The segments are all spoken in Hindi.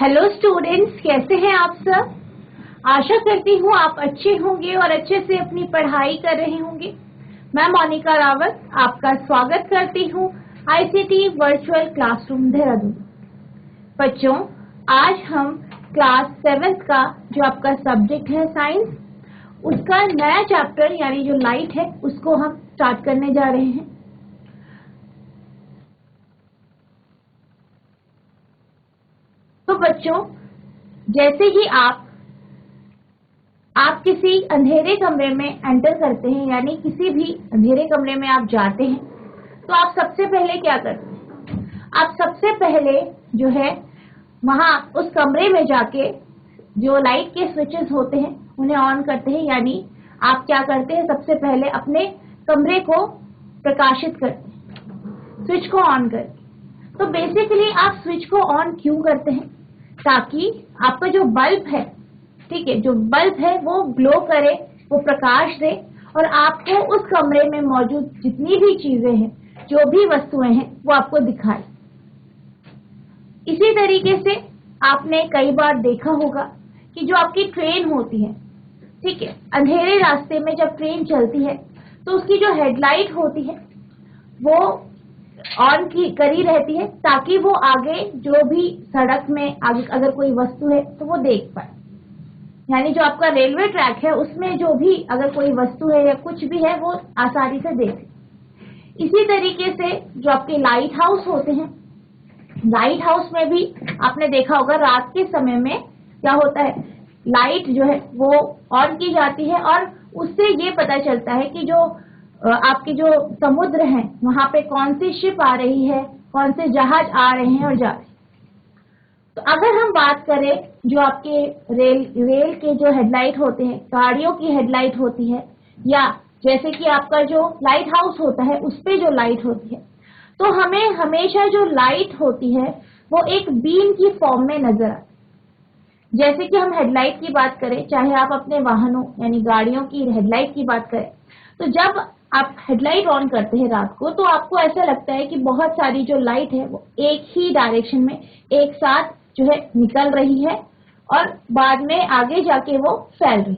हेलो स्टूडेंट्स, कैसे हैं आप सब। आशा करती हूँ आप अच्छे होंगे और अच्छे से अपनी पढ़ाई कर रहे होंगे। मैं मोनिका रावत आपका स्वागत करती हूँ आईसीटी वर्चुअल क्लासरूम देहरादून। बच्चों, आज हम क्लास 7th का जो आपका सब्जेक्ट है साइंस, उसका नया चैप्टर यानी जो लाइट है उसको हम स्टार्ट करने जा रहे हैं। तो बच्चों, जैसे ही आप किसी अंधेरे कमरे में एंटर करते हैं, यानी किसी भी अंधेरे कमरे में आप जाते हैं, तो आप सबसे पहले क्या करते हैं? आप सबसे पहले जो है वहां उस कमरे में जाके जो लाइट के स्विचेस होते हैं उन्हें ऑन करते हैं। यानी आप क्या करते हैं, सबसे पहले अपने कमरे को प्रकाशित करते हैं स्विच को ऑन करके। तो बेसिकली आप स्विच को ऑन क्यों करते हैं? ताकि आपका जो बल्ब है, ठीक है, जो बल्ब है वो ग्लो करे, वो प्रकाश दे और आपको उस कमरे में मौजूद जितनी भी चीजें हैं, जो भी वस्तुएं हैं, वो आपको दिखाए। इसी तरीके से आपने कई बार देखा होगा कि जो आपकी ट्रेन होती है, ठीक है, अंधेरे रास्ते में जब ट्रेन चलती है तो उसकी जो हेडलाइट होती है वो ऑन की करी रहती है, ताकि वो आगे जो भी सड़क में आगे अगर कोई वस्तु है तो वो देख पाए। यानी जो आपका रेलवे ट्रैक है उसमें जो भी अगर कोई वस्तु है या कुछ भी है वो आसानी से देखे। इसी तरीके से जो आपके लाइट हाउस होते हैं, लाइट हाउस में भी आपने देखा होगा रात के समय में क्या होता है, लाइट जो है वो ऑन की जाती है और उससे ये पता चलता है कि जो आपके जो समुद्र हैं वहां पे कौन सी शिप आ रही है, कौन से जहाज आ रहे हैं और जा रहे हैं। तो अगर हम बात करें जो आपके रेल के जो हेडलाइट होते हैं, गाड़ियों की हेडलाइट होती है, या जैसे कि आपका जो लाइट हाउस होता है उस पे जो लाइट होती है, तो हमें हमेशा जो लाइट होती है वो एक बीम की फॉर्म में नजर आती है। जैसे कि हम हेडलाइट की बात करें, चाहे आप अपने वाहनों यानी गाड़ियों की हेडलाइट की बात करें, तो जब आप हेडलाइट ऑन करते हैं रात को तो आपको ऐसा लगता है कि बहुत सारी जो लाइट है वो एक ही डायरेक्शन में एक साथ जो है निकल रही है और बाद में आगे जाके वो फैल रही।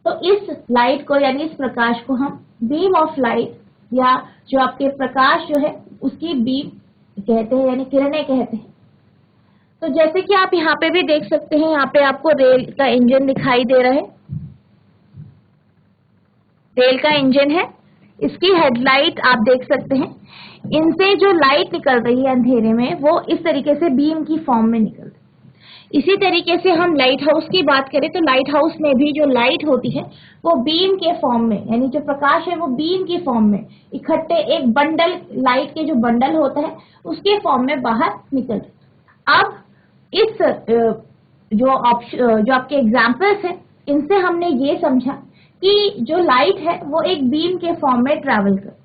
तो इस लाइट को यानी इस प्रकाश को हम बीम ऑफ लाइट या जो आपके प्रकाश जो है उसकी बीम कहते हैं, यानी किरणें कहते हैं। तो जैसे कि आप यहाँ पे भी देख सकते हैं, यहाँ पे आपको रेल का इंजन दिखाई दे रहा है, रेल का इंजन है, इसकी हेडलाइट आप देख सकते हैं। इनसे जो लाइट निकल रही है अंधेरे में वो इस तरीके से बीम की फॉर्म में निकल रही है। इसी तरीके से हम लाइट हाउस की बात करें तो लाइट हाउस में भी जो लाइट होती है वो बीम के फॉर्म में, यानी जो प्रकाश है वो बीम की फॉर्म में इकट्ठे एक बंडल, लाइट के जो बंडल होता है उसके फॉर्म में बाहर निकल रही। अब इस जो आपके एग्जाम्पल्स हैं इनसे हमने ये समझा कि जो लाइट है वो एक बीम के फॉर्म में ट्रैवल कर।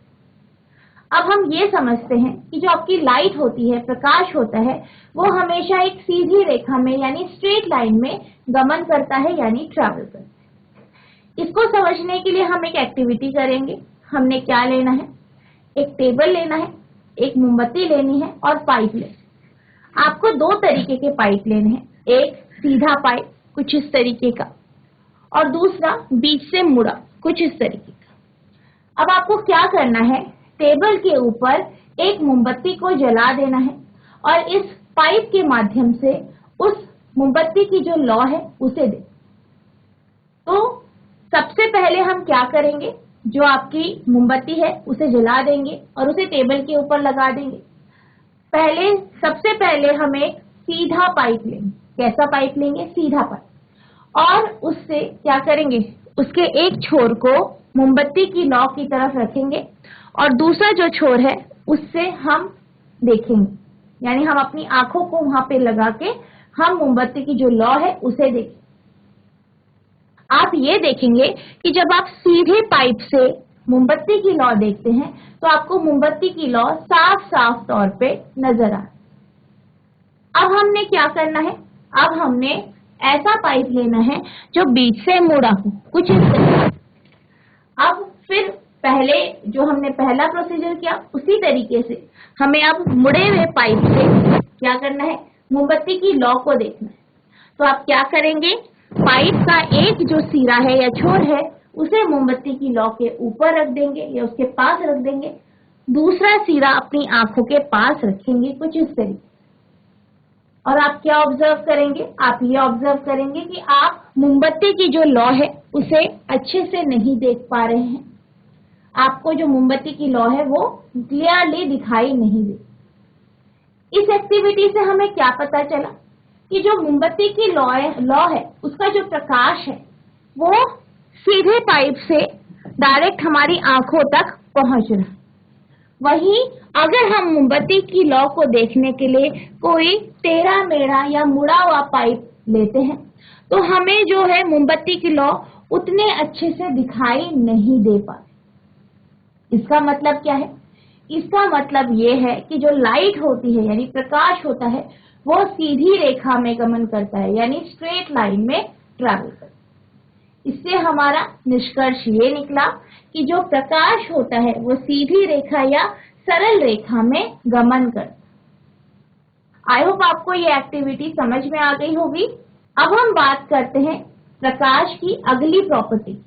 अब हम ये समझते हैं कि जो आपकी लाइट होती है, प्रकाश होता है, वो हमेशा एक सीधी रेखा में यानी स्ट्रेट लाइन में गमन करता है, यानी ट्रैवल करता है। इसको समझने के लिए हम एक एक्टिविटी करेंगे। हमने क्या लेना है, एक टेबल लेना है, एक मोमबत्ती लेनी है और पाइप लेना। आपको दो तरीके के पाइप लेने हैं, एक सीधा पाइप कुछ इस तरीके का और दूसरा बीच से मुड़ा कुछ इस तरीके का। अब आपको क्या करना है, टेबल के ऊपर एक मोमबत्ती को जला देना है और इस पाइप के माध्यम से उस मोमबत्ती की जो लौ है उसे दे। तो सबसे पहले हम क्या करेंगे, जो आपकी मोमबत्ती है उसे जला देंगे और उसे टेबल के ऊपर लगा देंगे। सबसे पहले हम एक सीधा पाइप लेंगे। कैसा पाइप लेंगे? सीधा पाइप। और उससे क्या करेंगे, उसके एक छोर को मोमबत्ती की लौ की तरफ रखेंगे और दूसरा जो छोर है उससे हम देखेंगे, यानी हम अपनी आंखों को वहां पे लगा के हम मोमबत्ती की जो लौ है उसे देखेंगे। आप ये देखेंगे कि जब आप सीधे पाइप से मोमबत्ती की लौ देखते हैं तो आपको मोमबत्ती की लौ साफ साफ तौर पे नजर आ। अब हमने क्या करना है, अब हमने ऐसा पाइप लेना है जो बीच से मुड़ा हो कुछ इस तरह। अब फिर पहले जो हमने पहला प्रोसीजर किया उसी तरीके से हमें अब मुड़े हुए पाइप से क्या करना है, मोमबत्ती की लौ को देखना है, तो आप क्या करेंगे, पाइप का एक जो सिरा है या छोर है उसे मोमबत्ती की लौ के ऊपर रख देंगे या उसके पास रख देंगे, दूसरा सिरा अपनी आंखों के पास रखेंगे कुछ इस तरीके। और आप क्या ऑब्जर्व करेंगे, आप ये ऑब्जर्व करेंगे कि आप मोमबत्ती की जो लौ है उसे अच्छे से नहीं देख पा रहे हैं। आपको जो मोमबत्ती की लौ है वो क्लियरली दिखाई नहीं दे। इस एक्टिविटी से हमें क्या पता चला कि जो मोमबत्ती की लौ है उसका जो प्रकाश है वो सीधे पाइप से डायरेक्ट हमारी आंखों तक पहुंच रहा है। वहीं अगर हम मोमबत्ती की लौ को देखने के लिए कोई टेढ़ा मेढ़ा या मुड़ा हुआ पाइप लेते हैं तो हमें जो है मोमबत्ती की लौ उतने अच्छे से दिखाई नहीं दे पाती। इसका मतलब क्या है, इसका मतलब ये है कि जो लाइट होती है यानी प्रकाश होता है वो सीधी रेखा में गमन करता है यानी स्ट्रेट लाइन में ट्रैवल करता है। इससे हमारा निष्कर्ष ये निकला कि जो प्रकाश होता है वो सीधी रेखा या सरल रेखा में गमन करता है। आई होप आपको ये एक्टिविटी समझ में आ गई होगी। अब हम बात करते हैं प्रकाश की अगली प्रॉपर्टी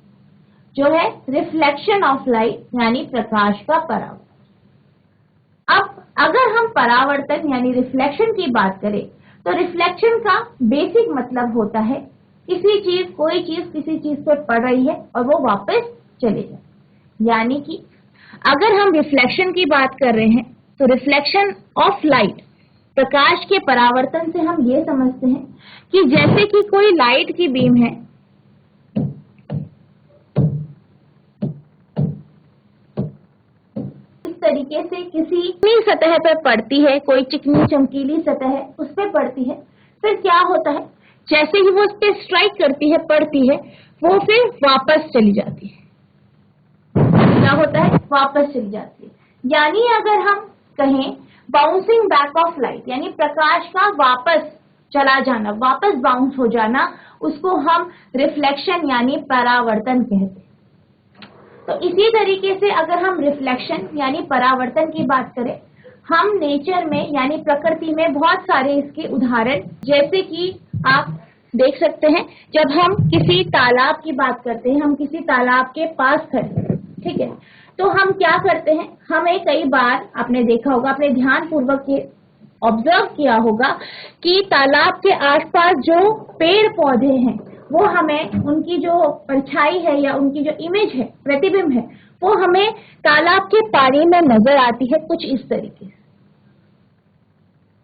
जो है रिफ्लेक्शन ऑफ लाइट यानी प्रकाश का परावर्तन। अब अगर हम परावर्तन यानी रिफ्लेक्शन की बात करें तो रिफ्लेक्शन का बेसिक मतलब होता है कोई चीज किसी चीज पे पड़ रही है और वो वापस चले जाए। यानी कि अगर हम रिफ्लेक्शन की बात कर रहे हैं तो रिफ्लेक्शन ऑफ लाइट प्रकाश के परावर्तन से हम ये समझते हैं कि जैसे कि कोई लाइट की बीम है, इस तरीके से किसी चिकनी सतह पर पड़ती है, कोई चिकनी चमकीली सतह है उस पर पड़ती है, फिर क्या होता है, जैसे ही वो उस पर स्ट्राइक करती है, पड़ती है, वो फिर वापस चली जाती है। क्या होता है, वापस चली जाती है। यानी अगर हम कहें बाउंसिंग बैक ऑफ लाइट यानी प्रकाश का वापस चला जाना, वापस बाउंस हो जाना, उसको हम रिफ्लेक्शन यानी परावर्तन कहते हैं। तो इसी तरीके से अगर हम रिफ्लेक्शन यानी परावर्तन की बात करें, हम नेचर में यानी प्रकृति में बहुत सारे इसके उदाहरण, जैसे कि आप देख सकते हैं जब हम किसी तालाब की बात करते हैं, हम किसी तालाब के पास खड़े हैं, ठीक है, तो हम क्या करते हैं, हमें कई बार आपने देखा होगा, अपने ध्यान पूर्वक ये ऑब्जर्व किया होगा कि तालाब के आसपास जो पेड़ पौधे हैं वो हमें उनकी जो परछाई है या उनकी जो इमेज है, प्रतिबिंब है, वो हमें तालाब के पानी में नजर आती है कुछ इस तरीके से।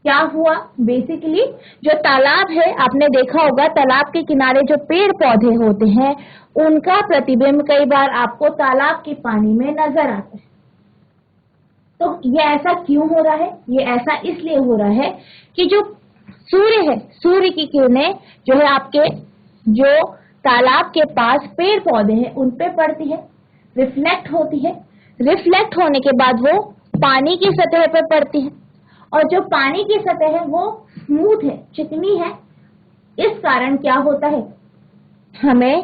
क्या हुआ, बेसिकली जो तालाब है, आपने देखा होगा तालाब के किनारे जो पेड़ पौधे होते हैं उनका प्रतिबिंब कई बार आपको तालाब के पानी में नजर आता है। तो ये ऐसा क्यों हो रहा है, ये ऐसा इसलिए हो रहा है कि जो सूर्य है, सूर्य की किरणें जो है आपके जो तालाब के पास पेड़ पौधे हैं उन पे पड़ती है, रिफ्लेक्ट होती है, रिफ्लेक्ट होने के बाद वो पानी की सतह पर पड़ती है और जो पानी की सतह है वो स्मूथ है, चिकनी है। इस कारण क्या होता है, हमें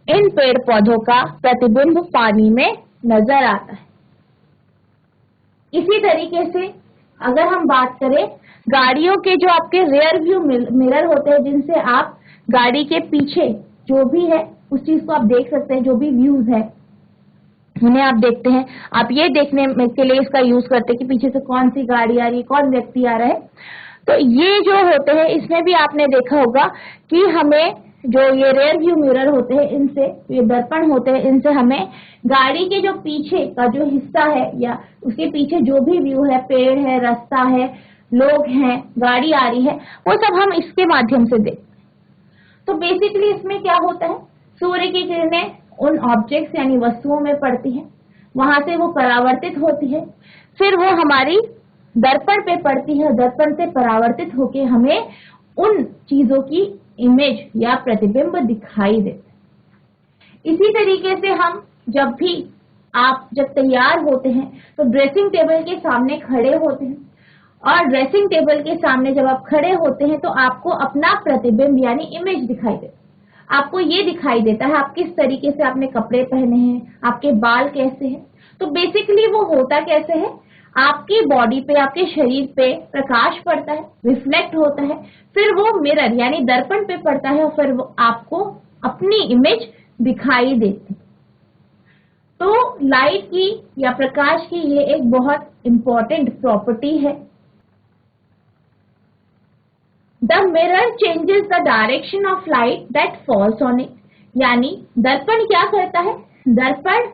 इन पेड़ पौधों का प्रतिबिंब पानी में नजर आता है। इसी तरीके से अगर हम बात करें गाड़ियों के जो आपके रियर व्यू मिरर होते हैं, जिनसे आप गाड़ी के पीछे जो भी है उस चीज को आप देख सकते हैं, जो भी व्यूज है उन्हें आप देखते हैं, आप ये देखने के लिए इसका यूज करते हैं कि पीछे से कौन सी गाड़ी आ रही है, कौन व्यक्ति आ रहा है। तो ये जो होते हैं इसमें भी आपने देखा होगा कि हमें जो ये रियर व्यू मिरर होते हैं, इनसे, ये दर्पण होते हैं, इनसे हमें गाड़ी के जो पीछे का जो हिस्सा है या उसके पीछे जो भी व्यू है, पेड़ है, रास्ता है, लोग हैं, गाड़ी आ रही है, वो सब हम इसके माध्यम से देखते हैं। तो बेसिकली इसमें क्या होता है, सूर्य की किरणें उन ऑब्जेक्ट्स यानी वस्तुओं में पड़ती है, वहां से वो परावर्तित होती है, फिर वो हमारी दर्पण पे पड़ती है, दर्पण से परावर्तित होके हमें उन चीजों की इमेज या प्रतिबिंब दिखाई देता है। इसी तरीके से हम जब तैयार होते हैं तो ड्रेसिंग टेबल के सामने खड़े होते हैं और ड्रेसिंग टेबल के सामने जब आप खड़े होते हैं तो आपको अपना प्रतिबिंब यानी इमेज दिखाई देता है। आपको ये दिखाई देता है आप किस तरीके से आपने कपड़े पहने हैं, आपके बाल कैसे हैं। तो बेसिकली वो होता कैसे है, आपकी बॉडी पे, आपके शरीर पे प्रकाश पड़ता है, रिफ्लेक्ट होता है, फिर वो मिरर यानी दर्पण पे पड़ता है और फिर वो आपको अपनी इमेज दिखाई देती है। तो लाइट की या प्रकाश की ये एक बहुत इंपॉर्टेंट प्रॉपर्टी है। The mirror changes the direction of light that falls on it, यानी दर्पण क्या करता है, दर्पण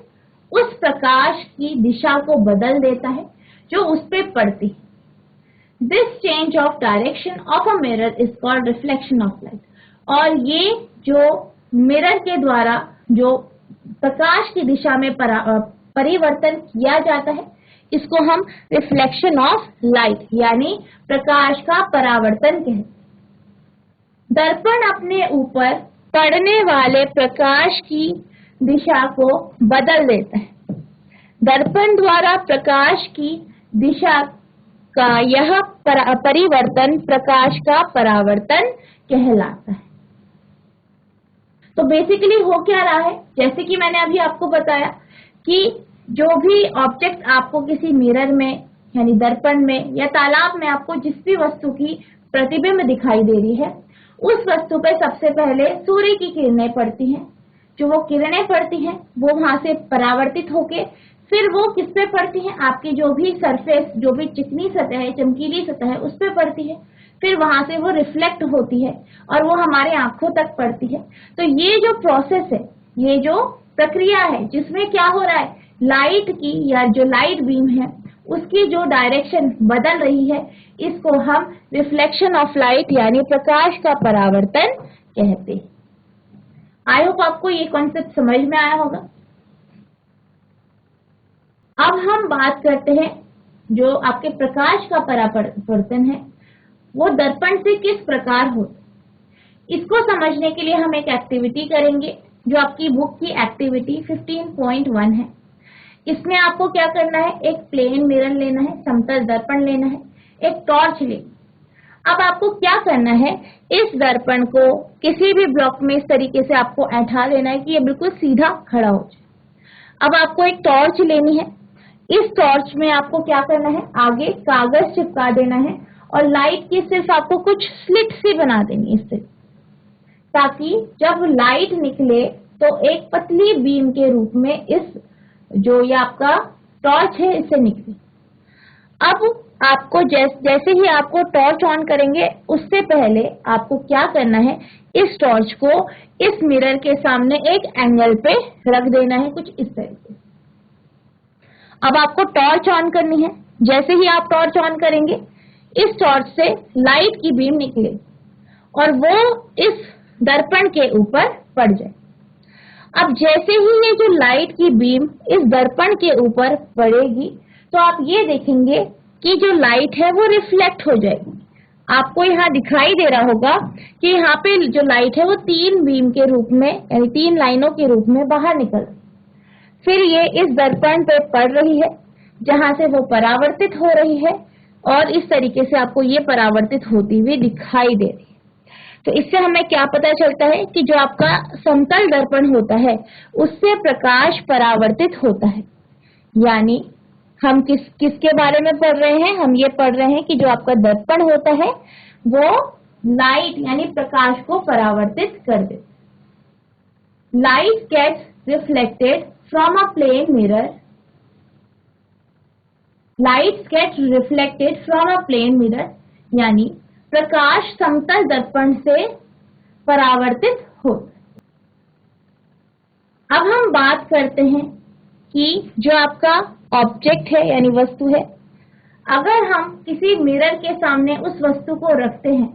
उस प्रकाश की दिशा को बदल देता है जो उस पे पड़ती है। This change of direction of a mirror is called reflection of light. और ये जो मिरर के द्वारा जो प्रकाश की दिशा में परिवर्तन किया जाता है, इसको हम रिफ्लेक्शन ऑफ लाइट यानी प्रकाश का परावर्तन कहते हैं। दर्पण अपने ऊपर पड़ने वाले प्रकाश की दिशा को बदल देता है। दर्पण द्वारा प्रकाश की दिशा का यह परिवर्तन प्रकाश का परावर्तन कहलाता है। तो बेसिकली हो क्या रहा है, जैसे कि मैंने अभी आपको बताया कि जो भी ऑब्जेक्ट आपको किसी मिरर में यानी दर्पण में या तालाब में आपको जिस भी वस्तु की प्रतिबिंब दिखाई दे रही है, उस वस्तु पे सबसे पहले सूर्य की किरणें पड़ती हैं। जो वो किरणें पड़ती हैं वो वहां से परावर्तित होके फिर वो किस पे पड़ती हैं, आपकी जो भी सरफेस, जो भी चिकनी सतह है, चमकीली सतह है, उस पे पड़ती है। फिर वहां से वो रिफ्लेक्ट होती है और वो हमारे आंखों तक पड़ती है। तो ये जो प्रोसेस है, ये जो प्रक्रिया है जिसमें क्या हो रहा है, लाइट की या जो लाइट बीम है उसकी जो डायरेक्शन बदल रही है, इसको हम रिफ्लेक्शन ऑफ लाइट यानी प्रकाश का परावर्तन कहते हैं। आई होप आपको ये कॉन्सेप्ट समझ में आया होगा। अब हम बात करते हैं जो आपके प्रकाश का परावर्तन है वो दर्पण से किस प्रकार होता है। इसको समझने के लिए हम एक एक्टिविटी करेंगे जो आपकी बुक की एक्टिविटी 15.1 है। इसमें आपको क्या करना है, एक प्लेन मिरर लेना है, समतल दर्पण लेना है, एक टॉर्च लेना। अब आपको क्या करना है, इस दर्पण को किसी भी ब्लॉक में इस तरीके से आपको ऐठा लेना है कि ये बिल्कुल सीधा खड़ा हो जाए। अब आपको एक टॉर्च लेनी है। इस टॉर्च में आपको क्या करना है, आगे कागज चिपका देना है और लाइट की सिर्फ आपको कुछ स्लिट सी बना देनी है इससे, ताकि जब लाइट निकले तो एक पतली बीम के रूप में इस जो ये आपका टॉर्च है इससे निकले। अब आपको जैसे ही आपको टॉर्च ऑन करेंगे उससे पहले आपको क्या करना है, इस टॉर्च को इस मिरर के सामने एक एंगल पे रख देना है, कुछ इस तरीके से। अब आपको टॉर्च ऑन करनी है। जैसे ही आप टॉर्च ऑन करेंगे इस टॉर्च से लाइट की बीम निकले और वो इस दर्पण के ऊपर पड़ जाए। अब जैसे ही ये जो लाइट की बीम इस दर्पण के ऊपर पड़ेगी तो आप ये देखेंगे कि जो लाइट है वो रिफ्लेक्ट हो जाएगी। आपको यहाँ दिखाई दे रहा होगा कि यहाँ पे जो लाइट है वो 3 बीम के रूप में यानी 3 लाइनों के रूप में बाहर निकल, फिर ये इस दर्पण पे पड़ रही है जहां से वो परावर्तित हो रही है और इस तरीके से आपको ये परावर्तित होती हुई दिखाई दे रही है। तो इससे हमें क्या पता चलता है कि जो आपका समतल दर्पण होता है उससे प्रकाश परावर्तित होता है। यानी हम किसके बारे में पढ़ रहे हैं, हम ये पढ़ रहे हैं कि जो आपका दर्पण होता है वो लाइट यानी प्रकाश को परावर्तित कर देता। Light gets reflected from a plane mirror. Light gets reflected from a plane mirror यानी प्रकाश समतल दर्पण से परावर्तित होता है। अब हम बात करते हैं कि जो आपका ऑब्जेक्ट है यानी वस्तु है, अगर हम किसी मिरर के सामने उस वस्तु को रखते हैं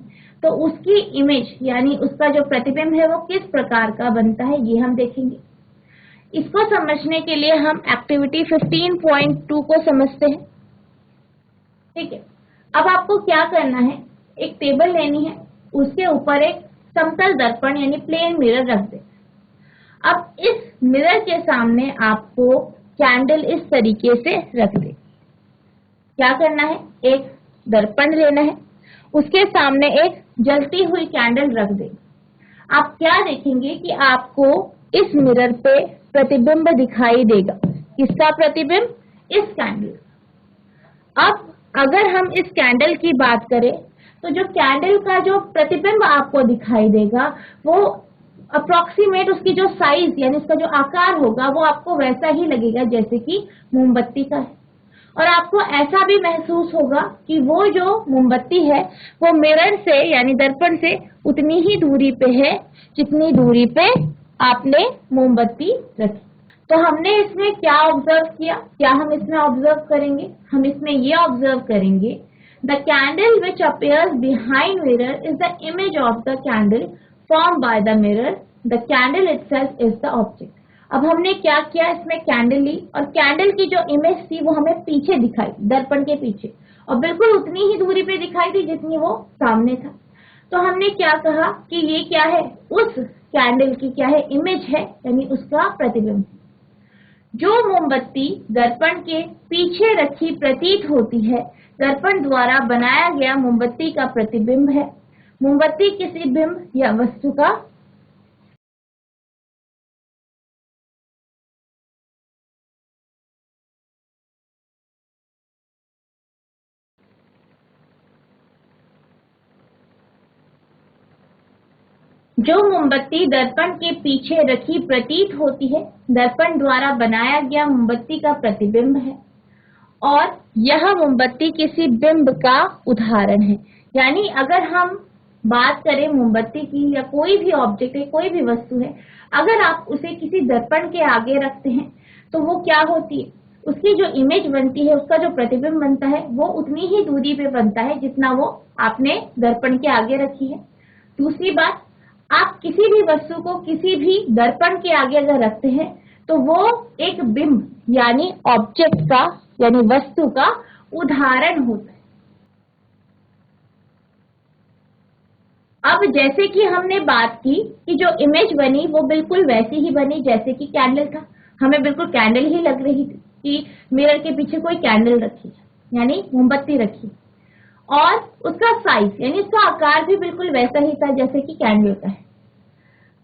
तो उसकी इमेज यानी उसका जो प्रतिबिंब है वो किस प्रकार का बनता है ये हम देखेंगे। इसको समझने के लिए हम एक्टिविटी 15.2 को समझते हैं। ठीक है, अब आपको क्या करना है, एक टेबल लेनी है, उसके ऊपर एक समतल दर्पण यानी प्लेन मिरर रख दे। अब इस मिरर के सामने आपको कैंडल इस तरीके से रख दे। क्या करना है, एक दर्पण लेना है, उसके सामने एक जलती हुई कैंडल रख दे। आप क्या देखेंगे कि आपको इस मिरर पे प्रतिबिंब दिखाई देगा। किसका प्रतिबिंब, इस कैंडल। अब अगर हम इस कैंडल की बात करें तो जो कैंडल का जो प्रतिबिंब आपको दिखाई देगा वो अप्रोक्सीमेट उसकी जो साइज यानी उसका जो आकार होगा वो आपको वैसा ही लगेगा जैसे कि मोमबत्ती का है। और आपको ऐसा भी महसूस होगा कि वो जो मोमबत्ती है वो मिरर से यानी दर्पण से उतनी ही दूरी पे है जितनी दूरी पे आपने मोमबत्ती रखी। तो हमने इसमें क्या ऑब्जर्व किया, क्या हम इसमें ऑब्जर्व करेंगे? हम इसमें ये ऑब्जर्व करेंगे the candle which appears behind mirror is the image of the candle form by the mirror, the candle itself is the object. अब हमने क्या किया, इसमें कैंडल ली और कैंडल की जो इमेज थी वो हमें पीछे दिखाई, दर्पण के पीछे, और बिल्कुल उतनी ही दूरी पे दिखाई थी जितनी वो सामने था। तो हमने क्या कहा कि ये क्या है, उस कैंडल की क्या है, इमेज है, यानी उसका प्रतिबिंब। जो मोमबत्ती दर्पण के पीछे रखी प्रतीत होती है दर्पण द्वारा बनाया गया मोमबत्ती का प्रतिबिंब है। मोमबत्ती किसी बिंब या वस्तु का जो मोमबत्ती दर्पण के पीछे रखी प्रतीत होती है दर्पण द्वारा बनाया गया मोमबत्ती का प्रतिबिंब है और यह मोमबत्ती किसी बिंब का उदाहरण है। यानी अगर हम बात करें मोमबत्ती की या कोई भी ऑब्जेक्ट है, कोई भी वस्तु है, अगर आप उसे किसी दर्पण के आगे रखते हैं तो वो क्या होती है, उसकी जो इमेज बनती है, उसका जो प्रतिबिंब बनता है वो उतनी ही दूरी पे बनता है जितना वो आपने दर्पण के आगे रखी है। दूसरी बात, आप किसी भी वस्तु को किसी भी दर्पण के आगे अगर रखते हैं तो वो एक बिंब यानी ऑब्जेक्ट का यानी वस्तु का उदाहरण होता है। अब जैसे कि हमने बात की कि जो इमेज बनी वो बिल्कुल वैसी ही बनी जैसे कि कैंडल था, हमें बिल्कुल कैंडल ही लग रही थी कि मिरर के पीछे कोई कैंडल रखी है यानी मोमबत्ती रखी, और उसका साइज यानी उसका आकार भी बिल्कुल वैसा ही था जैसे कि कैंडल का है।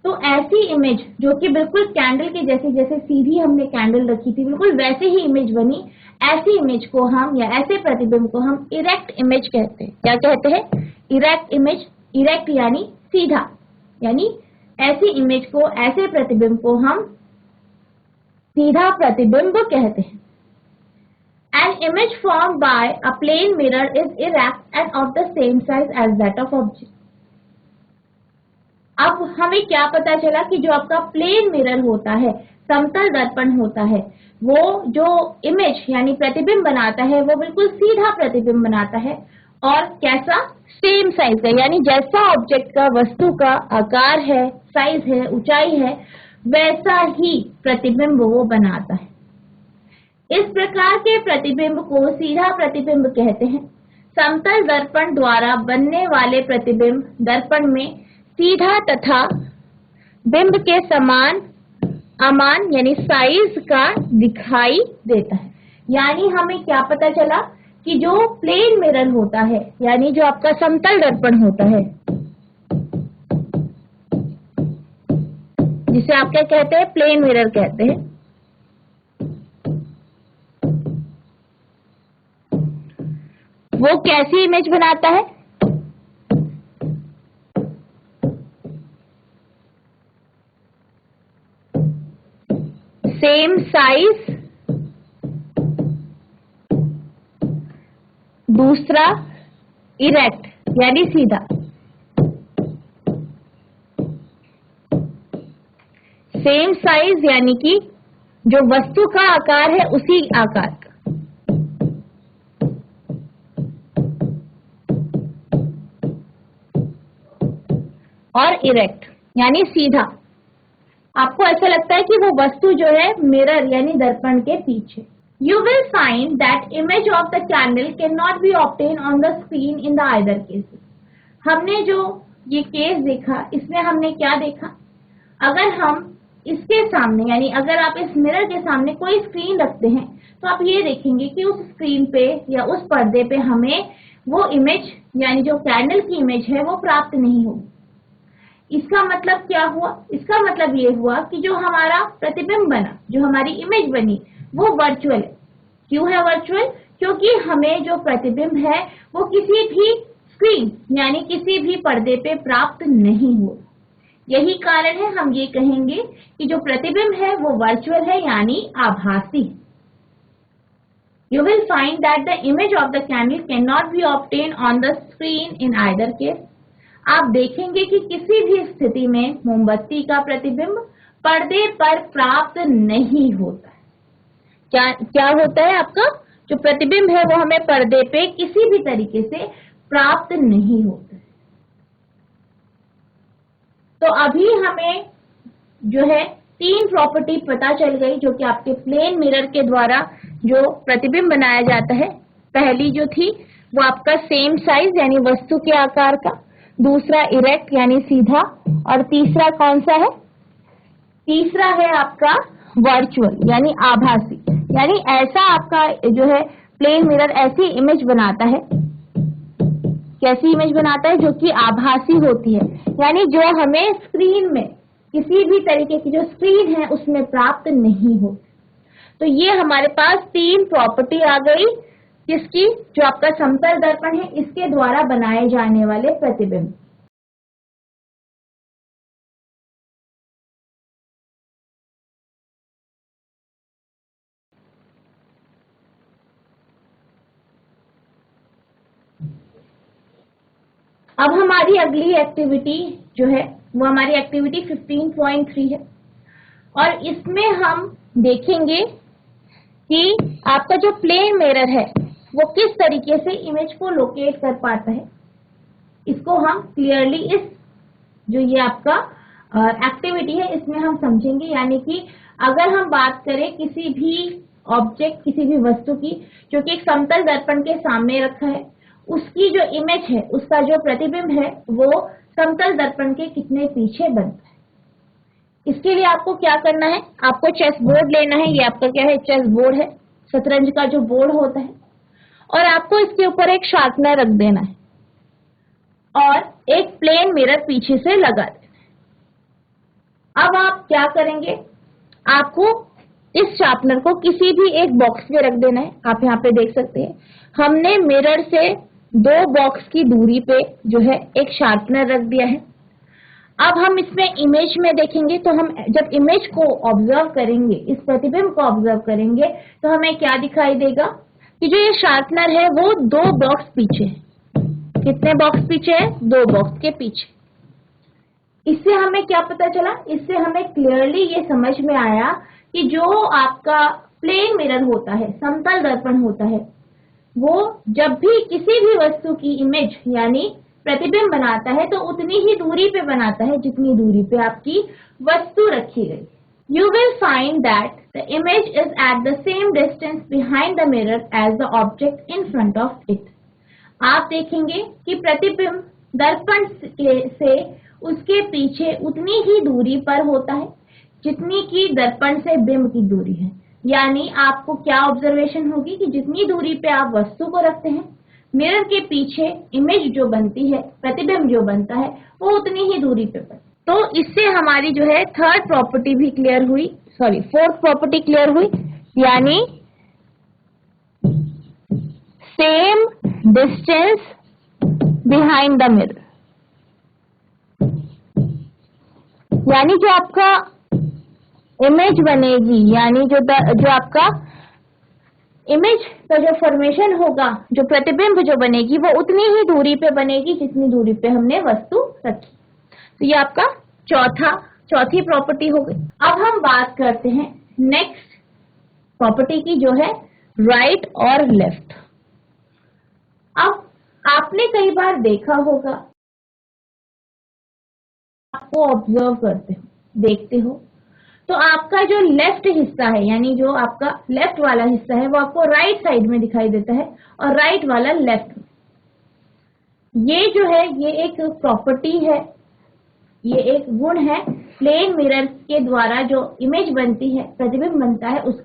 तो ऐसी इमेज जो कि बिल्कुल कैंडल के जैसे, जैसे सीधी हमने कैंडल रखी थी बिल्कुल वैसे ही इमेज बनी, ऐसी इमेज को हम या ऐसे प्रतिबिंब को हम इरेक्ट इमेज कहते हैं। क्या कहते हैं? Erect image. इरेक्ट यानी सीधा, यानी ऐसी इमेज को, ऐसे प्रतिबिंब को हम सीधा प्रतिबिंब कहते हैं। An image formed by a plane mirror is erect and of the same size as that of object. अब हमें क्या पता चला कि जो आपका प्लेन मिरर होता है, समतल दर्पण होता है, वो जो इमेज यानी प्रतिबिंब बनाता है वो बिल्कुल सीधा प्रतिबिंब बनाता है और कैसा? सेम साइज का, यानी जैसा ऑब्जेक्ट का, वस्तु का आकार है, साइज है, ऊंचाई है, वैसा ही प्रतिबिंब वो बनाता है। इस प्रकार के प्रतिबिंब को सीधा प्रतिबिंब कहते हैं। समतल दर्पण द्वारा बनने वाले प्रतिबिंब दर्पण में सीधा तथा बिंब के समान अमान यानी साइज का दिखाई देता है। यानी हमें क्या पता चला कि जो प्लेन मिरर होता है यानी जो आपका समतल दर्पण होता है, जिसे आप क्या कहते हैं? प्लेन मिरर कहते हैं। वो कैसी इमेज बनाता है? सेम साइज, दूसरा इरेक्ट यानी सीधा। सेम साइज यानी कि जो वस्तु का आकार है उसी आकार का। और इरेक्ट यानी सीधा। आपको ऐसा लगता है कि वो वस्तु जो है मिरर यानी दर्पण के पीछे। You will find that image of the candle can not be obtain on the screen in the either cases. हमने जो ये केस देखा, इसमें हमने क्या देखा? अगर हम इसके सामने यानी अगर आप इस मिरर के सामने कोई स्क्रीन रखते हैं तो आप ये देखेंगे कि उस स्क्रीन पे या उस पर्दे पे हमें वो इमेज यानी जो कैंडल की इमेज है वो प्राप्त नहीं होगी। इसका मतलब क्या हुआ? इसका मतलब ये हुआ कि जो हमारा प्रतिबिंब बना, जो हमारी इमेज बनी, वो वर्चुअल है। क्यों है वर्चुअल? क्योंकि हमें जो प्रतिबिंब है वो किसी भी स्क्रीन यानी किसी भी पर्दे पे प्राप्त नहीं हो। यही कारण है हम ये कहेंगे कि जो प्रतिबिंब है वो वर्चुअल है यानी आभासी। You will find that the image of the candle cannot be obtained on the screen in either case. आप देखेंगे कि किसी भी स्थिति में मोमबत्ती का प्रतिबिंब पर्दे पर प्राप्त नहीं होता है। क्या होता है? आपका जो प्रतिबिंब है वो हमें पर्दे पे किसी भी तरीके से प्राप्त नहीं होता है। तो अभी हमें जो है 3 प्रॉपर्टी पता चल गई जो कि आपके प्लेन मिरर के द्वारा जो प्रतिबिंब बनाया जाता है। पहली जो थी वो आपका सेम साइज यानी वस्तु के आकार का, दूसरा इरेक्ट यानी सीधा, और तीसरा कौन सा है? तीसरा है आपका वर्चुअल यानी आभासी। यानी ऐसा आपका जो है प्लेन मिरर ऐसी इमेज बनाता है, कैसी इमेज बनाता है? जो कि आभासी होती है, यानी जो हमें स्क्रीन में किसी भी तरीके की जो स्क्रीन है उसमें प्राप्त नहीं हो। तो ये हमारे पास 3 प्रॉपर्टी आ गई जिसकी जो आपका समतल दर्पण है इसके द्वारा बनाए जाने वाले प्रतिबिंब। अब हमारी अगली एक्टिविटी जो है वो हमारी एक्टिविटी 15.3 है और इसमें हम देखेंगे कि आपका जो प्लेन मिरर है वो किस तरीके से इमेज को लोकेट कर पाता है। इसको हम क्लियरली इस जो ये आपका एक्टिविटी है इसमें हम समझेंगे। यानी कि अगर हम बात करें किसी भी ऑब्जेक्ट, किसी भी वस्तु की जो कि एक समतल दर्पण के सामने रखा है, उसकी जो इमेज है, उसका जो प्रतिबिंब है वो समतल दर्पण के कितने पीछे बनता है। इसके लिए आपको क्या करना है? आपको चेस बोर्ड लेना है। ये आपका क्या है? चेस बोर्ड है, शतरंज का जो बोर्ड होता है, और आपको इसके ऊपर एक शार्पनर रख देना है और एक प्लेन मिरर पीछे से लगा देना है। अब आप क्या करेंगे? आपको इस शार्पनर को किसी भी एक बॉक्स में रख देना है। आप यहाँ पे देख सकते हैं हमने मिरर से 2 बॉक्स की दूरी पे जो है एक शार्पनर रख दिया है। अब हम इसमें इमेज में देखेंगे तो हम जब इमेज को ऑब्जर्व करेंगे, इस प्रतिबिंब को ऑब्जर्व करेंगे, तो हमें क्या दिखाई देगा कि जो ये शार्पनर है वो 2 बॉक्स पीछे है। कितने बॉक्स पीछे है? 2 बॉक्स के पीछे। इससे हमें क्या पता चला? इससे हमें क्लियरली ये समझ में आया कि जो आपका प्लेन मिरर होता है, समतल दर्पण होता है, वो जब भी किसी भी वस्तु की इमेज यानी प्रतिबिंब बनाता है तो उतनी ही दूरी पे बनाता है जितनी दूरी पे आपकी वस्तु रखी गई। You will find that the image is at the same distance behind the mirror as the object in front of it. आप देखेंगे कि प्रतिबिंब दर्पण से उसके पीछे उतनी ही दूरी पर होता है जितनी की दर्पण से बिंब की दूरी है। यानी आपको क्या ऑब्जर्वेशन होगी कि जितनी दूरी पे आप वस्तु को रखते हैं, मिरर के पीछे इमेज जो बनती है, प्रतिबिंब जो बनता है, वो उतनी ही दूरी पे बनता है। तो इससे हमारी जो है 3rd प्रॉपर्टी भी क्लियर हुई, 4th प्रॉपर्टी क्लियर हुई, यानी same distance behind the mirror. यानी जो आपका इमेज बनेगी, यानी जो आपका इमेज का जो फॉर्मेशन होगा, जो प्रतिबिंब जो बनेगी, वो उतनी ही दूरी पे बनेगी जितनी दूरी पे हमने वस्तु रखी। तो ये आपका चौथी प्रॉपर्टी हो गई। अब हम बात करते हैं नेक्स्ट प्रॉपर्टी की जो है राइट और लेफ्ट। अब आपने कई बार देखा होगा, आपको ऑब्जर्व करते हो, देखते हो, तो आपका जो लेफ्ट हिस्सा है यानी जो आपका लेफ्ट वाला हिस्सा है वो आपको राइट साइड में दिखाई देता है और राइट वाला लेफ्ट में। ये जो है ये एक प्रॉपर्टी है, ये एक गुण है प्लेन मिरर के द्वारा जो इमेज बनती है, प्रतिबिंब बनता है उस।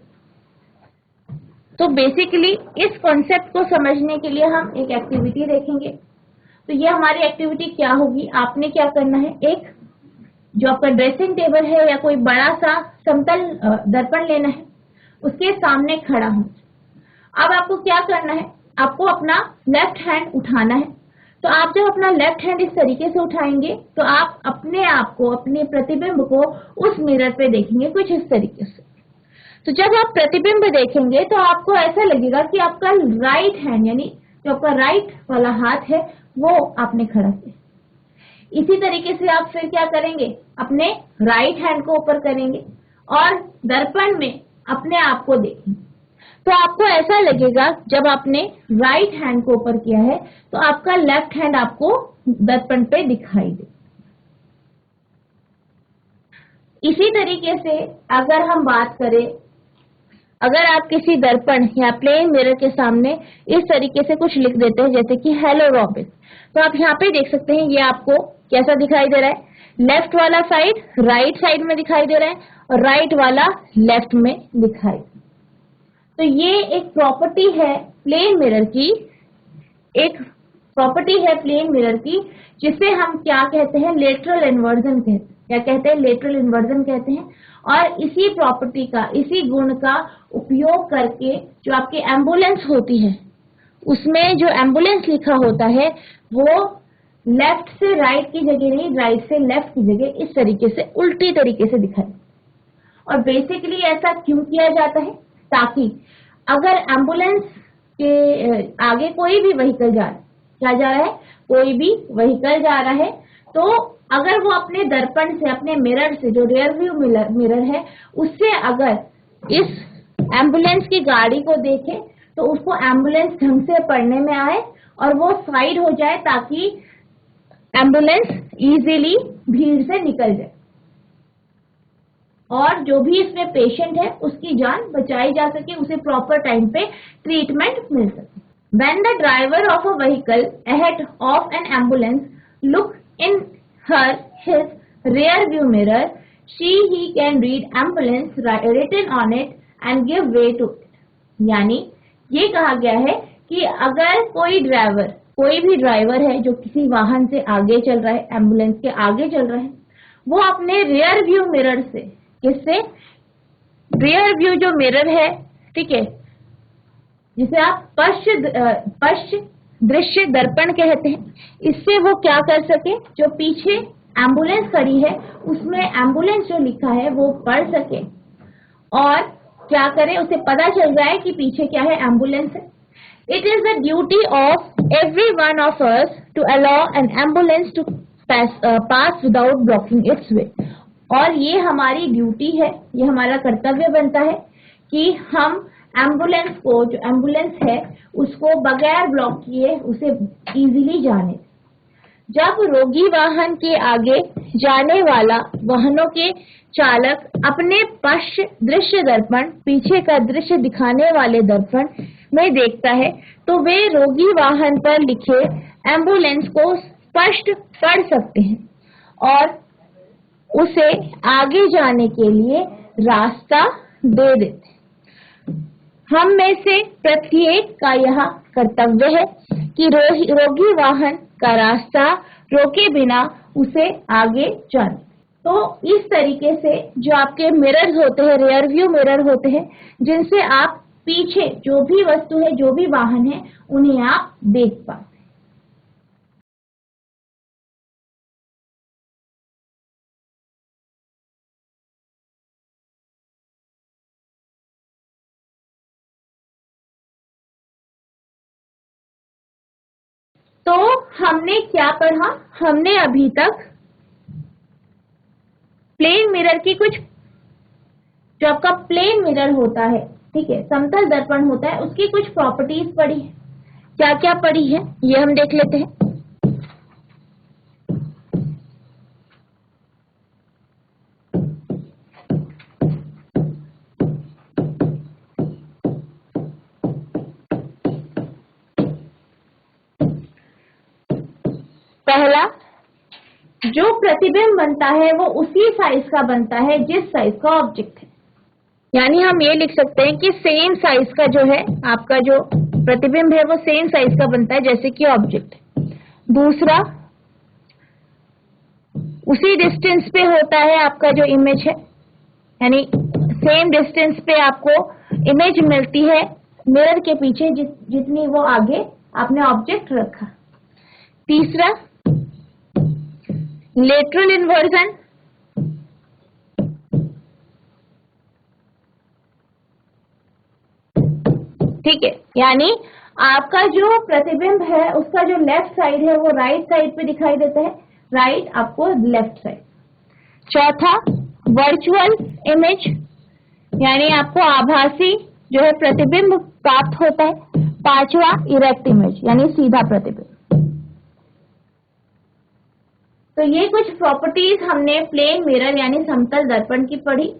तो बेसिकली इस कॉन्सेप्ट को समझने के लिए हम एक एक्टिविटी देखेंगे। तो ये हमारी एक्टिविटी क्या होगी? आपने क्या करना है, एक जो आपका ड्रेसिंग टेबल है या कोई बड़ा सा समतल दर्पण लेना है, उसके सामने खड़ा हूं अब आपको क्या करना है, आपको अपना लेफ्ट हैंड उठाना है। तो आप जब अपना लेफ्ट हैंड इस तरीके से उठाएंगे तो आप अपने आप को, अपने प्रतिबिंब को उस मिरर पे देखेंगे कुछ इस तरीके से। तो जब आप प्रतिबिंब देखेंगे तो आपको ऐसा लगेगा कि आपका राइट हैंड, यानी जो आपका राइट वाला हाथ है वो आपने खड़ा किया। इसी तरीके से आप फिर क्या करेंगे, अपने राइट हैंड को ऊपर करेंगे और दर्पण में अपने आप को देखेंगे। तो आपको ऐसा लगेगा जब आपने राइट हैंड को ऊपर किया है तो आपका लेफ्ट हैंड आपको दर्पण पे दिखाई दे। इसी तरीके से अगर हम बात करें, अगर आप किसी दर्पण या प्लेन मिरर के सामने इस तरीके से कुछ लिख देते हैं जैसे कि हेलो रॉबिन, तो आप यहाँ पे देख सकते हैं ये आपको कैसा दिखाई दे रहा है, लेफ्ट वाला साइड राइट साइड में दिखाई दे रहा है और राइट वाला लेफ्ट में दिखाई। तो ये एक प्रॉपर्टी है प्लेन मिरर की, एक प्रॉपर्टी है प्लेन मिरर की जिसे हम क्या कहते हैं, लेटरल इन्वर्जन कहते हैं। क्या कहते हैं, लेटरल इन्वर्जन कहते हैं। और इसी प्रॉपर्टी का, इसी गुण का उपयोग करके जो आपकी एम्बुलेंस होती है उसमें जो एम्बुलेंस लिखा होता है वो लेफ्ट से राइट की जगह नहीं, राइट से लेफ्ट की जगह इस तरीके से उल्टी तरीके से दिखाए। और बेसिकली ऐसा क्यों किया जाता है, ताकि अगर एम्बुलेंस के आगे कोई भी व्हीकल जा रहा है, क्या जा रहा है, कोई भी व्हीकल जा रहा है, तो अगर वो अपने दर्पण से, अपने मिरर से, जो रियर व्यू मिरर है उससे अगर इस एम्बुलेंस की गाड़ी को देखे तो उसको एम्बुलेंस ढंग से पढ़ने में आए और वो साइड हो जाए ताकि एम्बुलेंस इजीली भीड़ से निकल जाए और जो भी इसमें पेशेंट है उसकी जान बचाई जा सके, उसे प्रॉपर टाइम पे ट्रीटमेंट मिल सके। When the driver of a vehicle ahead of an ambulance look in his rear view mirror, he can read ambulance written on it and give way to it. यानी ये कहा गया है कि अगर कोई भी ड्राइवर है जो किसी वाहन से आगे चल रहा है, एम्बुलेंस के आगे चल रहा है, वो अपने रियर व्यू मिरर से, किससे, रियर व्यू जो मिरर है, ठीक है, जिसे आप पश्च दृश्य दर्पण कहते हैं, इससे वो क्या कर सके, जो पीछे एम्बुलेंस खड़ी है उसमें एम्बुलेंस जो लिखा है वो पढ़ सके और क्या करे, उसे पता चल जाए कि पीछे क्या है, एम्बुलेंस है। It is the duty of every one of us to allow an ambulance to pass without blocking its way. और ये हमारी ड्यूटी है, ये हमारा कर्तव्य बनता है कि हम एम्बुलेंस को, जो एम्बुलेंस है उसको बगैर ब्लॉक किए उसे इजीली जाने। जब रोगी वाहन के आगे जाने वाला वाहनों के चालक अपने पश्च दृश्य दर्पण, पीछे का दृश्य दिखाने वाले दर्पण में देखता है तो वे रोगी वाहन पर लिखे एम्बुलेंस को स्पष्ट पढ़ सकते हैं और उसे आगे जाने के लिए रास्ता दे देते हैं। हम में से प्रत्येक का यह कर्तव्य है कि रोगी वाहन का रास्ता रोके बिना उसे आगे जाने। तो इस तरीके से जो आपके मिरर्स होते हैं, रियर व्यू मिरर होते हैं, जिनसे आप पीछे जो भी वस्तु है, जो भी वाहन है, उन्हें आप देख पाते हैं। तो हमने क्या पढ़ा, हमने अभी तक प्लेन मिरर की कुछ, जो आपका प्लेन मिरर होता है, ठीक है, समतल दर्पण होता है, उसकी कुछ प्रॉपर्टीज पढ़ी है। क्या क्या पढ़ी है ये हम देख लेते हैं। पहला, जो प्रतिबिंब बनता है वो उसी साइज का बनता है जिस साइज का ऑब्जेक्ट है। यानी हम ये लिख सकते हैं कि सेम साइज का जो है आपका जो प्रतिबिंब है वो सेम साइज का बनता है जैसे कि ऑब्जेक्ट है। दूसरा, उसी डिस्टेंस पे होता है आपका जो इमेज है, यानी सेम डिस्टेंस पे आपको इमेज मिलती है मिरर के पीछे जितनी वो आगे आपने ऑब्जेक्ट रखा। तीसरा लेटरल इन्वर्जन, ठीक है, यानी आपका जो प्रतिबिंब है उसका जो लेफ्ट साइड है वो राइट साइड पे दिखाई देता है, राइट आपको लेफ्ट साइड। चौथा वर्चुअल इमेज, यानी आपको आभासी जो है प्रतिबिंब प्राप्त होता है। पांचवा इरेक्ट इमेज, यानी सीधा प्रतिबिंब। तो ये कुछ प्रॉपर्टीज हमने प्लेन मिरर यानी समतल दर्पण की पढ़ी।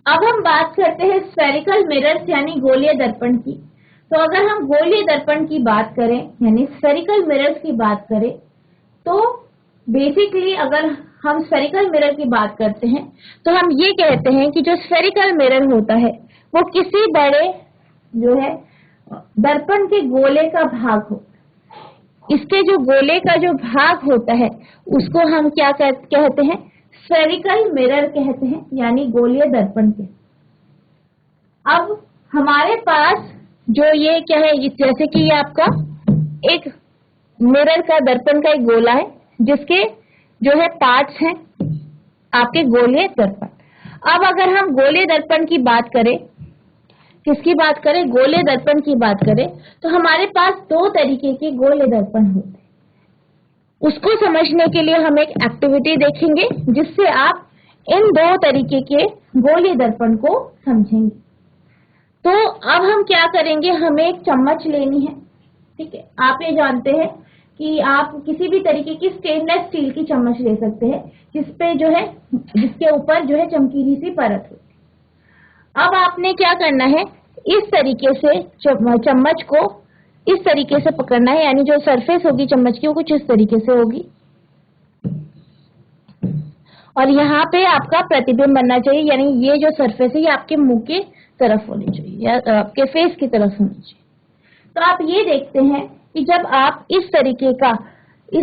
अब हम बात करते हैं स्फेरिकल मिरर्स यानी गोलीय दर्पण की। तो अगर हम गोलीय दर्पण की बात करें यानी स्फेरिकल मिरर्स की बात करें, तो बेसिकली अगर हम स्फेरिकल मिरर की बात करते हैं तो हम ये कहते हैं कि जो स्फेरिकल मिरर होता है वो किसी बड़े जो है दर्पण के गोले का भाग हो। इसके जो गोले का जो भाग होता है उसको हम क्या कहते हैं, स्फेरिकल मिरर कहते हैं, यानी गोलीय दर्पण के। अब हमारे पास जो ये क्या है, जैसे कि ये आपका एक मिरर का दर्पण का एक गोला है जिसके जो है पार्ट्स हैं आपके गोलीय दर्पण। अब अगर हम गोलीय दर्पण की बात करें, किसकी बात करें, गोलीय दर्पण की बात करें, तो हमारे पास दो तरीके के गोलीय दर्पण होते हैं। उसको समझने के लिए हम एक एक्टिविटी देखेंगे जिससे आप इन दो तरीके के गोलीय दर्पण को समझेंगे। तो अब हम क्या करेंगे, हमें एक चम्मच लेनी है, ठीक है। आप ये जानते हैं कि आप किसी भी तरीके की स्टेनलेस स्टील की चम्मच ले सकते हैं जिसपे जो है, जिसके ऊपर जो है चमकीली सी परत हो। अब आपने क्या करना है, इस तरीके से चम्मच को इस तरीके से पकड़ना है, यानी जो सरफेस होगी चम्मच की वो कुछ इस तरीके से होगी और यहाँ पे आपका प्रतिबिंब बनना चाहिए, यानी ये जो सरफेस है ये आपके मुंह के तरफ होनी चाहिए या आपके फेस की तरफ होनी चाहिए। तो आप ये देखते हैं कि जब आप इस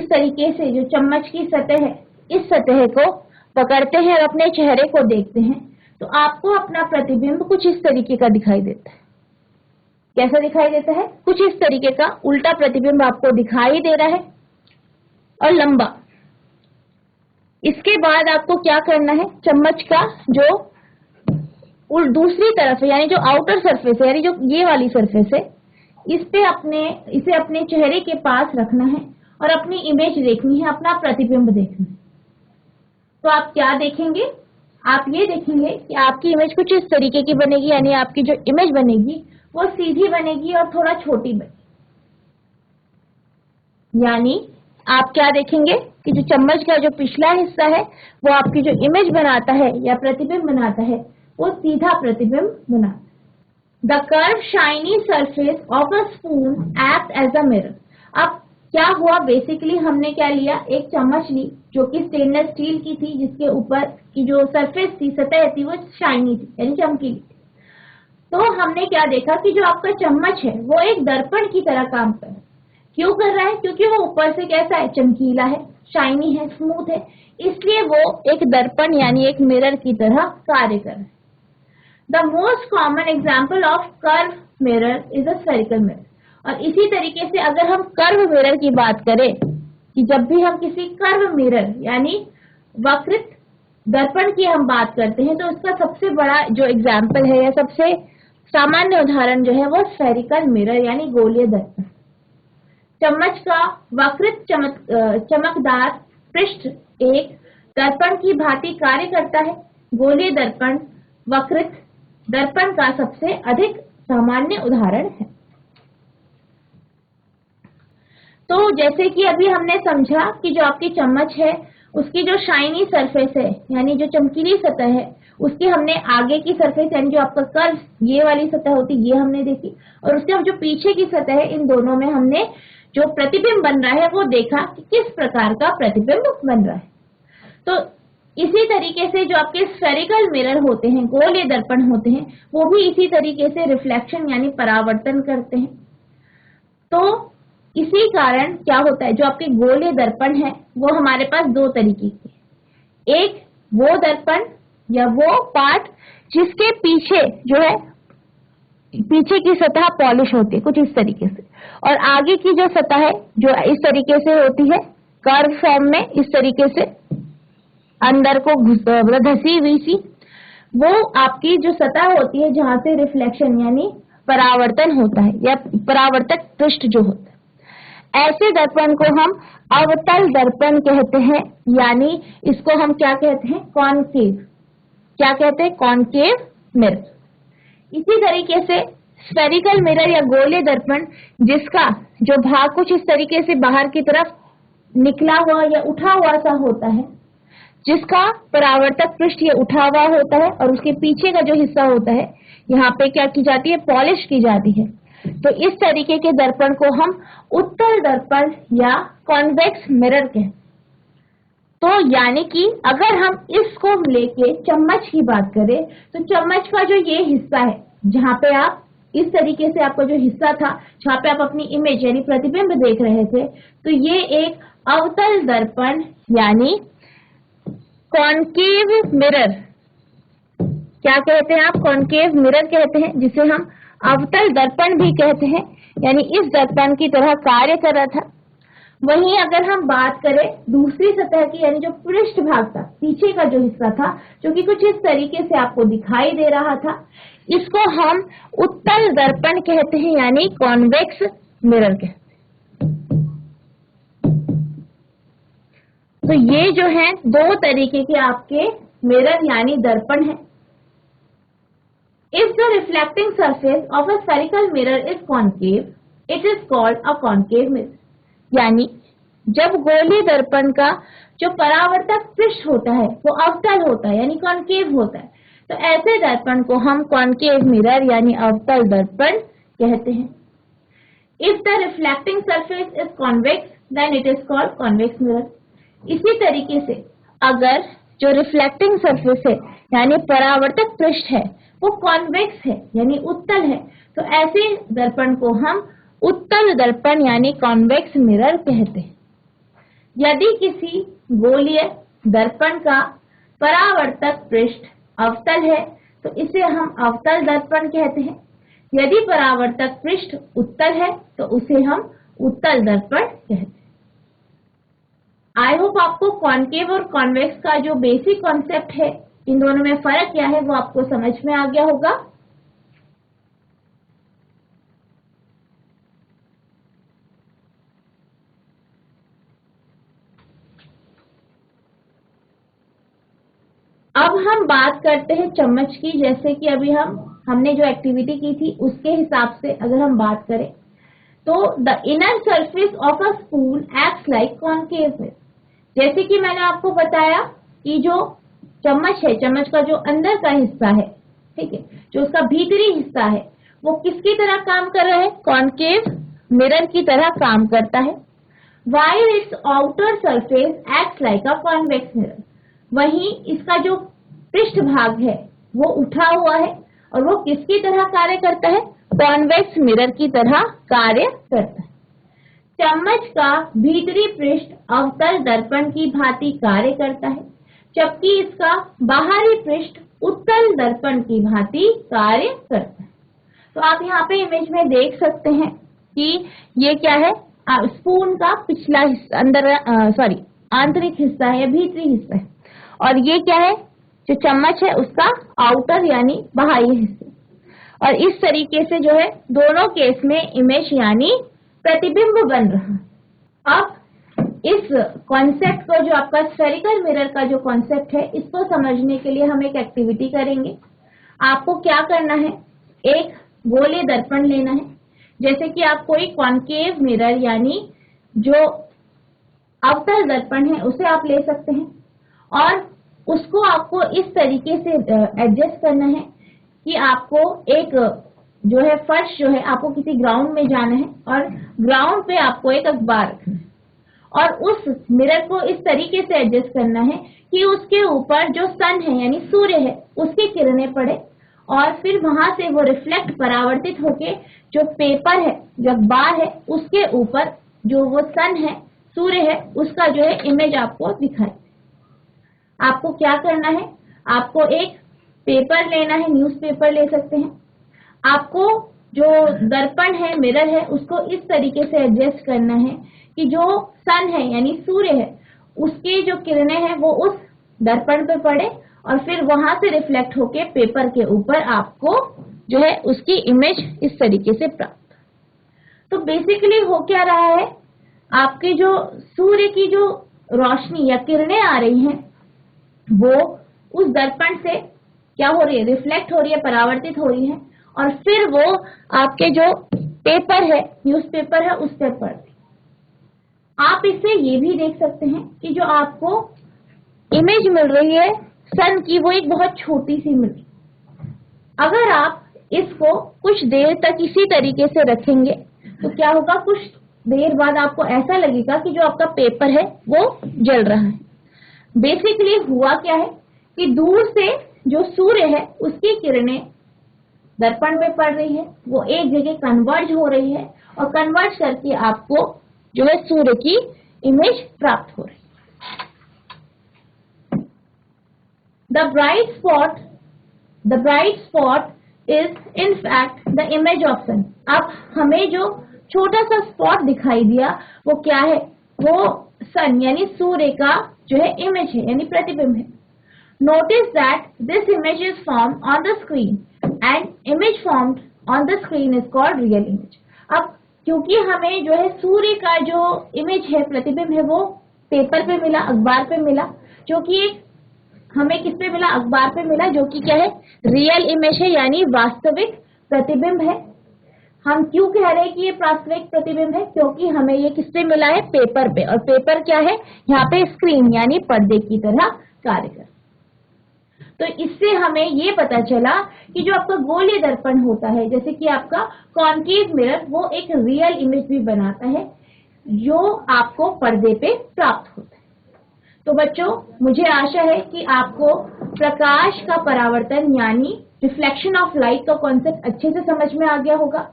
तरीके से जो चम्मच की सतह है इस सतह को पकड़ते हैं और अपने चेहरे को देखते हैं तो आपको अपना प्रतिबिंब कुछ इस तरीके का दिखाई देता है। कैसा दिखाई देता है, कुछ इस तरीके का उल्टा प्रतिबिंब आपको दिखाई दे रहा है और लंबा। इसके बाद आपको क्या करना है, चम्मच का जो दूसरी तरफ है यानी जो आउटर सरफेस है, यानी जो ये वाली सरफेस है, इसे अपने चेहरे के पास रखना है और अपनी इमेज देखनी है, अपना प्रतिबिंब देखना है। तो आप क्या देखेंगे, आप ये देखेंगे कि आपकी इमेज कुछ इस तरीके की बनेगी, यानी आपकी जो इमेज बनेगी वो सीधी बनेगी और थोड़ा छोटी बनेगी। यानी आप क्या देखेंगे कि जो चम्मच का जो पिछला हिस्सा है वो आपकी जो इमेज बनाता है या प्रतिबिंब बनाता है वो सीधा प्रतिबिंब बनाता है। The curve shiny surface of a spoon act as a mirror. अब क्या हुआ, बेसिकली हमने क्या लिया, एक चम्मच ली जो कि स्टेनलेस स्टील की थी, जिसके ऊपर की जो सरफेस थी, सतह थी, वो शाइनी थी यानी चमकीली थी। तो हमने क्या देखा कि जो आपका चम्मच है वो एक दर्पण की तरह काम कर रहा है। क्यों कर रहा है, क्योंकि वो ऊपर से कैसा है, चमकीला है, शाइनी है, स्मूथ है, इसलिए वो एक दर्पण यानी एक मिरर की तरह कार्य कर रहा है। The most common example of curve mirror is a spherical mirror. और इसी तरीके से अगर हम कर्व मिरर की बात करें कि जब भी हम किसी कर्व मिरर यानी वक्रित दर्पण की हम बात करते हैं तो उसका सबसे बड़ा जो एग्जाम्पल है या सबसे सामान्य उदाहरण जो है वो स्फेरिकल मिरर यानी गोलीय दर्पण। चम्मच का वक्रित चमकदार पृष्ठ एक दर्पण की भांति कार्य करता है। गोलीय दर्पण वक्रित दर्पण का सबसे अधिक सामान्य उदाहरण है। तो जैसे कि अभी हमने समझा कि जो आपकी चम्मच है उसकी जो शाइनी सरफेस है यानी जो चमकीली सतह है उसकी हमने आगे की सरफेस यानी जो आपका कर्व ये वाली सतह होती ये हमने देखी, और उसके जो पीछे की सतह है इन दोनों में हमने जो प्रतिबिंब बन रहा है वो देखा कि किस प्रकार का प्रतिबिंब बन रहा है। तो इसी तरीके से जो आपके स्फेरिकल मिरर होते हैं, गोलीय दर्पण होते हैं, वो भी इसी तरीके से रिफ्लेक्शन यानी परावर्तन करते हैं। तो इसी कारण क्या होता है, जो आपके गोलीय दर्पण है वो हमारे पास दो तरीके के, एक वो दर्पण या वो पार्ट जिसके पीछे जो है पीछे की सतह पॉलिश होती है कुछ इस तरीके से, और आगे की जो सतह है जो इस तरीके से होती है कर्व फॉर्म में, इस तरीके से अंदर को धसी हुई सी, वो आपकी जो सतह होती है जहां से रिफ्लेक्शन यानी परावर्तन होता है या परावर्तक पृष्ठ जो होता है। ऐसे दर्पण को हम अवतल दर्पण कहते हैं, यानी इसको हम क्या कहते हैं, कॉनकेव। क्या कहते हैं, कॉनकेव मिरर। इसी तरीके से स्फेरिकल मिरर या गोलीय दर्पण जिसका जो भाग कुछ इस तरीके से बाहर की तरफ निकला हुआ या उठा हुआ सा होता है, जिसका परावर्तक पृष्ठ ये उठा हुआ होता है और उसके पीछे का जो हिस्सा होता है यहाँ पे क्या की जाती है, पॉलिश की जाती है। तो इस तरीके के दर्पण को हम उत्तल दर्पण या कॉन्वेक्स मिरर कहते हैं। तो यानी कि अगर हम इसको लेके चम्मच की बात करें तो चम्मच का जो ये हिस्सा है जहां पे आप इस तरीके से आपका जो हिस्सा था जहां पे आप अपनी इमेज यानी प्रतिबिंब देख रहे थे, तो ये एक अवतल दर्पण यानी कॉनकेव मिरर, क्या कहते हैं आप, कॉनकेव मिरर कहते हैं, जिसे हम अवतल दर्पण भी कहते हैं, यानी इस दर्पण की तरह कार्य कर रहा था। वहीं अगर हम बात करें दूसरी सतह की, यानी जो पृष्ठ भाग था, पीछे का जो हिस्सा था जो कि कुछ इस तरीके से आपको दिखाई दे रहा था, इसको हम उत्तल दर्पण कहते हैं यानी कॉन्वेक्स मिरर कहते हैं। तो ये जो है दो तरीके के आपके मिरर यानी दर्पण है। If the reflecting surface of a spherical mirror is concave, it is called a concave mirror. यानी जब गोलीय दर्पण का जो परावर्तक पृष्ठ होता है वो अवतल होता है यानी कॉनकेव होता है, तो ऐसे दर्पण को हम कॉनकेव मिरर यानी अवतल दर्पण कहते हैं। If the reflecting surface is convex, then it is called convex mirror. इसी तरीके से अगर जो रिफ्लेक्टिंग सरफेस है यानी परावर्तक पृष्ठ है वो कॉन्वेक्स है यानी उत्तल है, तो ऐसे दर्पण को हम उत्तल दर्पण यानी कॉन्वेक्स मिरर कहते हैं। यदि किसी गोलीय दर्पण का परावर्तक पृष्ठ अवतल है तो इसे हम अवतल दर्पण कहते हैं। यदि परावर्तक पृष्ठ उत्तल है तो उसे हम उत्तल दर्पण कहते हैं। आई होप आपको कॉनकेव और कॉन्वेक्स का जो बेसिक कॉन्सेप्ट है, इन दोनों में फर्क क्या है, वो आपको समझ में आ गया होगा। अब हम बात करते हैं चम्मच की। जैसे कि अभी हमने जो एक्टिविटी की थी उसके हिसाब से अगर हम बात करें तो the inner surface of a spoon acts like concave mirror. जैसे कि मैंने आपको बताया कि जो चम्मच है, चम्मच का जो अंदर का हिस्सा है, ठीक है, जो उसका भीतरी हिस्सा है वो किसकी तरह काम कर रहा है, कॉनकेव मिरर की तरह काम करता है। while its outer surface acts like a convex mirror, वहीं इसका जो पृष्ठ भाग है वो उठा हुआ है और वो किसकी तरह कार्य करता है, कॉन्वेक्स मिरर की तरह कार्य करता है। चम्मच का भीतरी पृष्ठ अवतल दर्पण की भांति कार्य करता है, जबकि इसका बाहरी पृष्ठ उत्तल दर्पण की भांति कार्य करता है। तो आप यहाँ पे इमेज में देख सकते हैं कि ये क्या है, स्पून का पिछला हिस्सा, अंदर आंतरिक हिस्सा है, भीतरी हिस्सा है, और ये क्या है, जो चम्मच है उसका आउटर यानी बाहरी हिस्सा। और इस तरीके से जो है दोनों केस में इमेज यानी प्रतिबिंब बन रहा है। अब इस कॉन्सेप्ट को, जो आपका स्फेरिकल मिरर का जो कॉन्सेप्ट है, इसको समझने के लिए हम एक एक्टिविटी करेंगे। आपको क्या करना है, एक गोलीय दर्पण लेना है। जैसे कि आप कोई कॉनकेव मिरर यानी जो अवतल दर्पण है उसे आप ले सकते हैं और उसको आपको इस तरीके से एडजस्ट करना है कि आपको एक जो है फर्श जो है, आपको किसी ग्राउंड में जाना है और ग्राउंड पे आपको एक अखबार रखना है और उस मिरर को इस तरीके से एडजस्ट करना है कि उसके ऊपर जो सन है यानी सूर्य है उसकी किरणें पड़े और फिर वहां से वो रिफ्लेक्ट परावर्तित होके जो पेपर है, जो अखबार है, उसके ऊपर जो वो सन है, सूर्य है, उसका जो है इमेज आपको दिखाए। आपको क्या करना है, आपको एक पेपर लेना है, न्यूज़पेपर ले सकते हैं। आपको जो दर्पण है, मिरर है, उसको इस तरीके से एडजस्ट करना है कि जो सन है यानी सूर्य है, उसकी जो किरणें हैं वो उस दर्पण पे पड़े और फिर वहां से रिफ्लेक्ट होके पेपर के ऊपर आपको जो है उसकी इमेज इस तरीके से प्राप्त। तो बेसिकली हो क्या रहा है, आपके जो सूर्य की जो रोशनी या किरणें आ रही हैं वो उस दर्पण से क्या हो रही है, रिफ्लेक्ट हो रही है, परावर्तित हो रही है और फिर वो आपके जो पेपर है, न्यूज़पेपर है, उस पर पड़ रही। आप इससे ये भी देख सकते हैं कि जो आपको इमेज मिल रही है सन की, वो एक बहुत छोटी सी मिल रही। अगर आप इसको कुछ देर तक इसी तरीके से रखेंगे तो क्या होगा, कुछ देर बाद आपको ऐसा लगेगा कि जो आपका पेपर है वो जल रहा है। बेसिकली हुआ क्या है कि दूर से जो सूर्य है उसकी किरणें दर्पण पे पड़ रही है, वो एक जगह कन्वर्ज हो रही है और कन्वर्ज करके आपको जो है सूर्य की इमेज प्राप्त हो रही है। The bright spot is in fact the image of sun. अब हमें जो छोटा सा स्पॉट दिखाई दिया वो क्या है, वो सन यानी सूर्य का जो है इमेज है यानी प्रतिबिंब है। Notice that this image is formed on the screen and image formed on the screen is called real image. अब क्योंकि हमें जो है सूर्य का जो इमेज है, प्रतिबिंब है, वो पेपर पे मिला, अखबार पे मिला, जो कि एक हमें किस पे मिला, अखबार पे मिला, जो कि क्या है, रियल इमेज है यानी वास्तविक प्रतिबिंब है। हम क्यों कह रहे हैं कि ये वास्तविक प्रतिबिंब है, क्योंकि हमें ये किस पे मिला है, पेपर पे, और पेपर क्या है, यहाँ पे स्क्रीन यानी पर्दे की तरह कार्य कर। तो इससे हमें ये पता चला कि जो आपका गोलीय दर्पण होता है, जैसे कि आपका कॉन्केव मिरर, वो एक रियल इमेज भी बनाता है जो आपको पर्दे पे प्राप्त होता है। तो बच्चों, मुझे आशा है कि आपको प्रकाश का परावर्तन यानी रिफ्लेक्शन ऑफ लाइट का कॉन्सेप्ट अच्छे से समझ में आ गया होगा।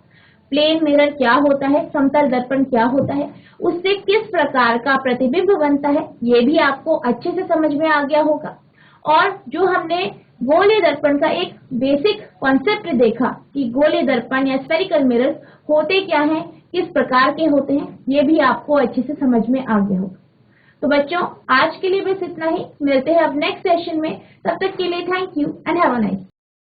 प्लेन मिरर क्या होता है, समतल दर्पण क्या होता है, उससे किस प्रकार का प्रतिबिंब बनता है, ये भी आपको अच्छे से समझ में आ गया होगा। और जो हमने गोलीय दर्पण का एक बेसिक कॉन्सेप्ट देखा कि गोलीय दर्पण या स्फेरिकल मिरर्स होते क्या हैं, किस प्रकार के होते हैं, ये भी आपको अच्छे से समझ में आ गया होगा। तो बच्चों, आज के लिए बस इतना ही। मिलते हैं अब नेक्स्ट सेशन में। तब तक के लिए thank you and have a nice day.